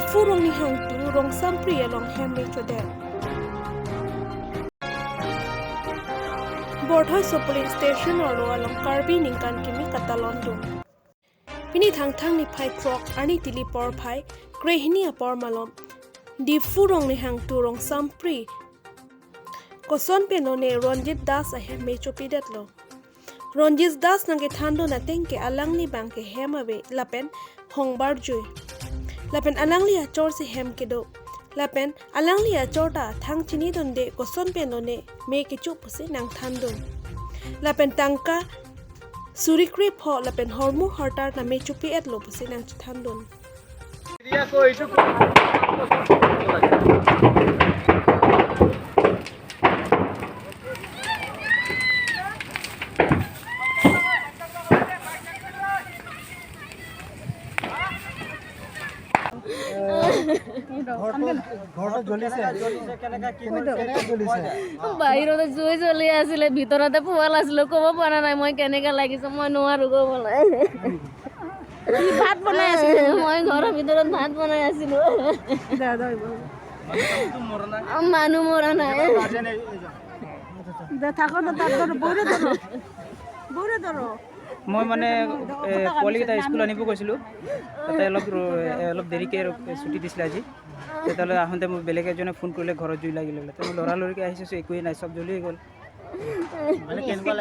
difu rongnihang tu rongsampri along hemme choder Bordhoi so police station aro along karbi ningkan kimi katalon dum Pini thang ni phai truck ani tili por phai krehini apor malom difu rongnihang tu rongsampri koson penone ranjit das ahem me chopidatlo Ranjit das nangke thando na tengke alangli bangke hemabe lapen hongbar joy lapen alangli achor se hem kedo lapen alangli achorta thang chini donde koson penone me ke chup se nang thandon lapen tangka surikri pho lapen hormu hortar na me chupi etlo se nang thandon dia ko itu বাহিৰতে জুই জ্বলি আছিলে ভিতৰতে পোৱাল আছিলো ক'ব পৰা নাই মই কেনেকা লাগিছে মই নোৱাৰো ক'বলৈ ভাত বনাই আছিলো মই ঘৰৰ ভিতৰত ভাত বনাই আছিলো মানুহ মৰা নাই মই মানে পোৱালিকেইটা স্কুল আনিব গৈছিলোঁ তাতে অলপ দেৰিকৈ ছুটি দিছিলে আজি তেতিয়াহ'লে আহোঁতে মোক বেলেগ এজনে ফোন কৰিলে ঘৰত জুই লাগিলে বোলে মই লৰালৰিকৈ আহিছোঁ একোৱেই নাই চব জ্বলিয়ে গ'ল কেনেকুৱা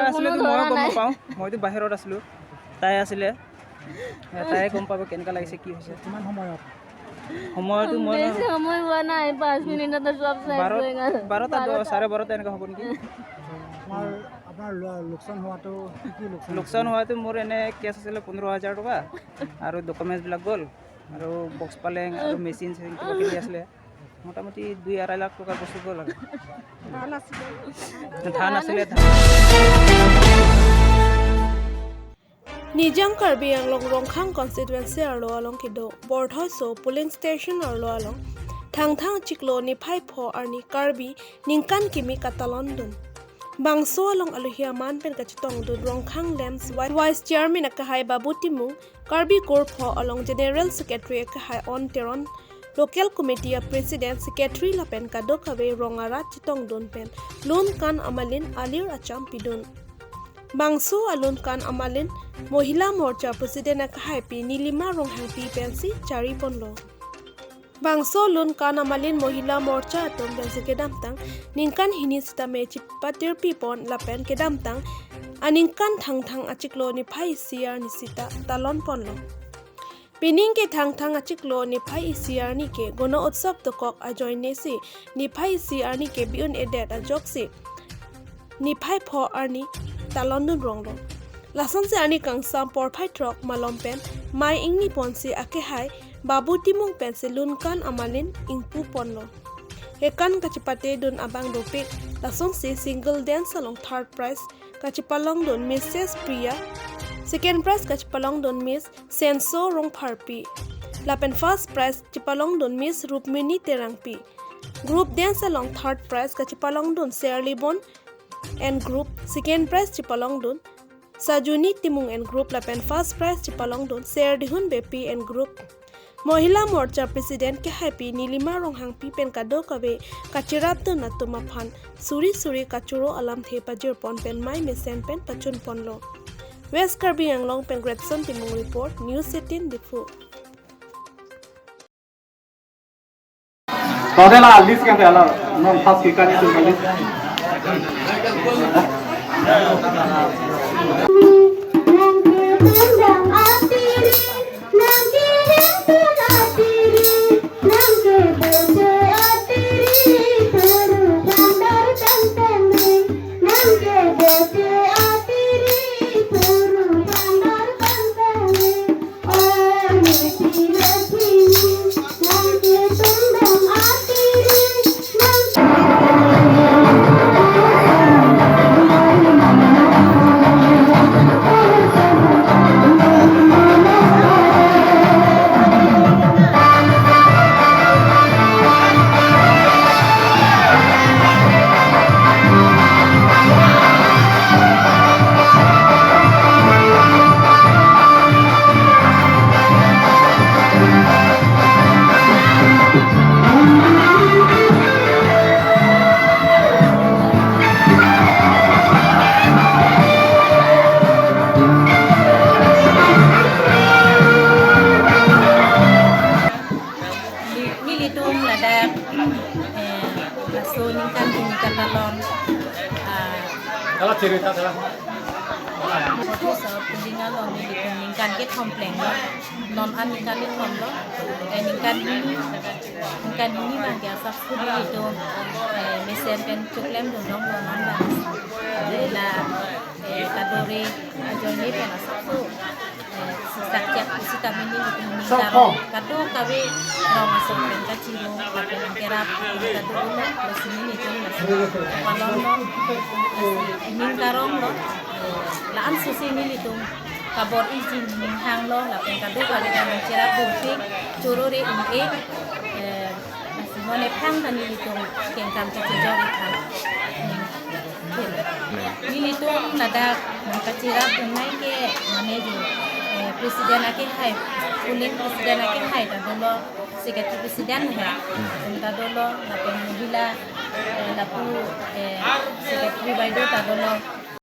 আছিলে মই গম নাপাওঁ মইতো বাহিৰত আছিলোঁ তাই আছিলে তাই গম পাব কেনেকুৱা লাগিছে কি হৈছে কিমান সময়তো মই সময় হোৱা নাই 5 মিনিটতে সব শেষ হৈ গ'ল 12টা 12:30 এনেকুৱা হ'ব নেকি আপোনাৰ লোকচান হোৱাটো মোৰ এনে কেছ আছিলে 15,000 টকা আৰু ডকুমেণ্টছবিলাক গ'ল আৰু বক্স পালেং আৰু মেচিন কিবা কিবি আছিলে মোটামুটি 2-2.5 লাখ টকাৰ বস্তু গ'ল আৰু ধান আছিলে Nijang karbi ang rongkhang constituency arlo along kido Bordhoi so polling station arlo along thang chiklo ni phai pho arni karbi ningkan kimi katalon dun bangso along aluhia man pen kachitong dun rongkhang lems vice chairman akahai babu timung karbi kor pho along general secretary akahai on teron local committee president secretary lapen kadokawe rongara chitong dun pen lon kan amalin alir acham pidun Bangso alun kan amalin Mohila Morcha President akahai pi nilima ronghang pi pensi chari ponlo Bangso alun kan amalin Mohila Morcha atom pensi kedamtang ningkan hinis tame chipatir pi pon lapen kedamtang aningkan thang achiklo ni phai siar ni sita talon ponlo Pining ke thang achiklo ni phai siar ni ke gono utsav tokok ajoin nesi ni phai siar ni ke biun edet ajoksi ni phai pho arni talondun ronglo lason se ani kangsam por phai truck malom pen mai ingni ponsi ake hai babu timong pen se lunkan amalin ingpu ponlo hekan kachipate dun abang dopik lason se single dance along third prize kachipalong dun Mrs Priya second prize kachipalong dun Miss Senso rong pharpi lapen first prize chipalong dun Miss Rupmini terangpi group dance along third prize kachipalong dun Shirley Bon and group second prize chipalong dun Sajuni Timung and group lapen first prize chipalong dun Serdihun Bepi and group Mohila Morcha president ke happy nilima ronghang pi pen kado kabe kachirat dun atuma phan suri kachuro alam the pajir pon pen mai mesen pen pachun ponlo West Karbi Anglong pen Gretson Timung report News 18 Difu Padela list ke ala non fast kikani tu list cerita dah. Waktu saat pendingan lo ni ningkan ke komplain lo, non an ningkan ke komplain lo, ningkan ini bang ya sab food itu, mesin kan cuklem tu dong lo non bang, la kadori ajoy kan asap tu, sakit isi kami ni ningkan kado kami rongsampri kaciro, kami kerap kado lo, lesini ni tu kalau lo ningkarong lo. Laan susi ni litung kabor izin rongnihang lo la pen kadu kali kan cerap burfik cururi unke masih mone phang tani litung kengkam ke jori kan ni litung nada cerap unai ke mane jo presiden ake hai puling presiden ake hai tadolo sekretari presiden hai tadolo la pen mohila la pu sekretari baido tadolo